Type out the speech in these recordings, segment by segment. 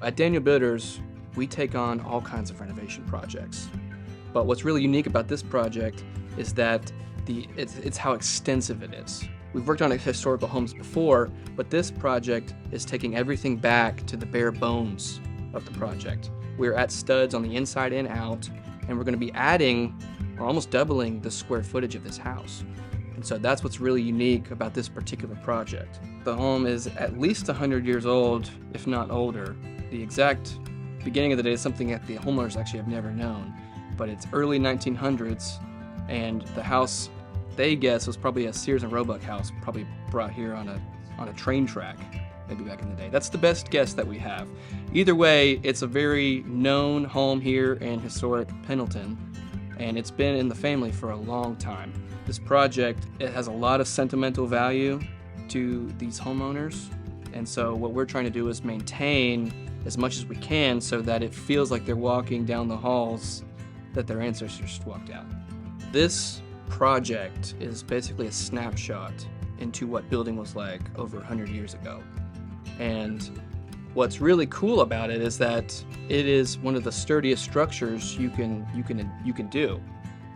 At Daniel Builders, we take on all kinds of renovation projects. But what's really unique about this project is that it's how extensive it is. We've worked on historical homes before, but this project is taking everything back to the bare bones of the project. We're at studs on the inside and out, and we're going to be adding or almost doubling the square footage of this house. And so that's what's really unique about this particular project. The home is at least 100 years old, if not older. The exact beginning of the day is something that the homeowners actually have never known, but it's early 1900s, and the house, they guess, was probably a Sears and Roebuck house, probably brought here on a train track, maybe back in the day. That's the best guess that we have. Either way, it's a very known home here in historic Pendleton, and it's been in the family for a long time. This project, it has a lot of sentimental value to these homeowners, and so what we're trying to do is maintain as much as we can so that it feels like they're walking down the halls that their ancestors walked down. This project is basically a snapshot into what building was like over 100 years ago. And what's really cool about it is that it is one of the sturdiest structures you can do,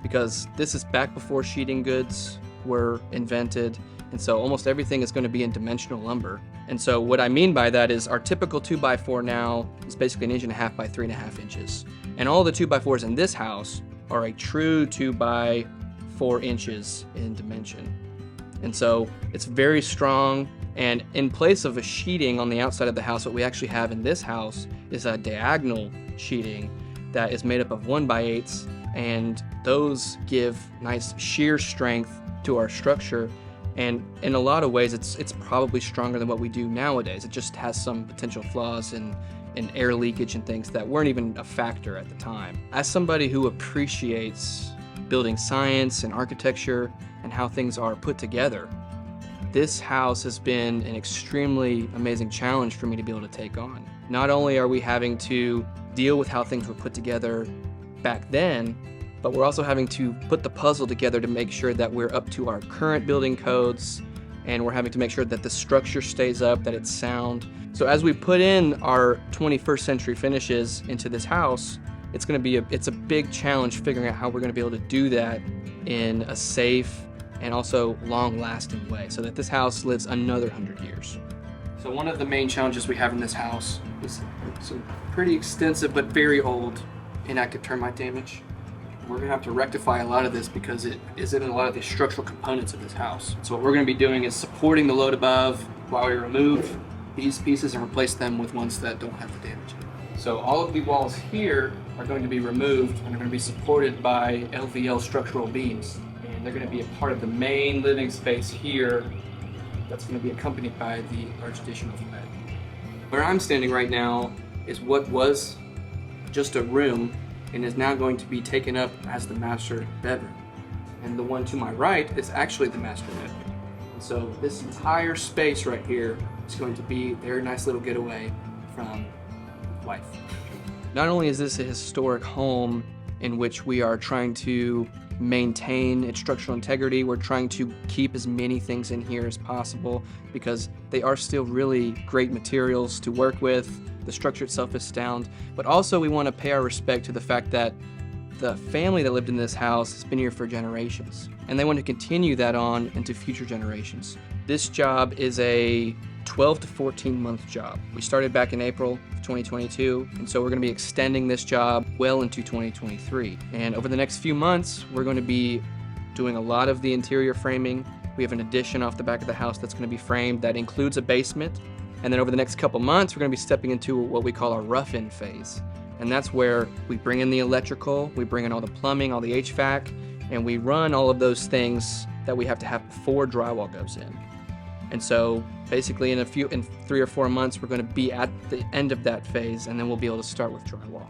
because this is back before sheeting goods were invented, and so almost everything is going to be in dimensional lumber. And so what I mean by that is our typical 2x4 now is basically 1.5 inches by 3.5 inches. And all the 2x4s in this house are a true 2x4 inches in dimension. And so it's very strong, and in place of a sheeting on the outside of the house, what we actually have in this house is a diagonal sheeting that is made up of 1x8s, and those give nice shear strength to our structure. And in a lot of ways, it's probably stronger than what we do nowadays. It just has some potential flaws in air leakage and things that weren't even a factor at the time. As somebody who appreciates building science and architecture and how things are put together, this house has been an extremely amazing challenge for me to be able to take on. Not only are we having to deal with how things were put together back then, but we're also having to put the puzzle together to make sure that we're up to our current building codes, and we're having to make sure that the structure stays up, that it's sound. So as we put in our 21st century finishes into this house, it's a big challenge figuring out how we're going to be able to do that in a safe and also long-lasting way so that this house lives another 100 years. So one of the main challenges we have in this house is some pretty extensive but very old inactive termite damage. We're going to have to rectify a lot of this because it is in a lot of the structural components of this house. So what we're going to be doing is supporting the load above while we remove these pieces and replace them with ones that don't have the damage. So all of the walls here are going to be removed and are going to be supported by LVL structural beams. And they're going to be a part of the main living space here that's going to be accompanied by the large additional bed. Where I'm standing right now is what was just a room and is now going to be taken up as the master bedroom. And the one to my right is actually the master bedroom. And so this entire space right here is going to be their nice little getaway from life. Not only is this a historic home in which we are trying to maintain its structural integrity, we're trying to keep as many things in here as possible because they are still really great materials to work with. The structure itself is sound, but also we want to pay our respect to the fact that the family that lived in this house has been here for generations, and they want to continue that on into future generations. This job is a 12 to 14 month job. We started back in April of 2022, and so we're going to be extending this job well into 2023. And over the next few months, we're going to be doing a lot of the interior framing. We have an addition off the back of the house that's going to be framed that includes a basement. And then over the next couple months, we're going to be stepping into what we call our rough-in phase. And that's where we bring in the electrical, we bring in all the plumbing, all the HVAC, and we run all of those things that we have to have before drywall goes in. And so basically in 3 or 4 months, we're going to be at the end of that phase, and then we'll be able to start with drywall.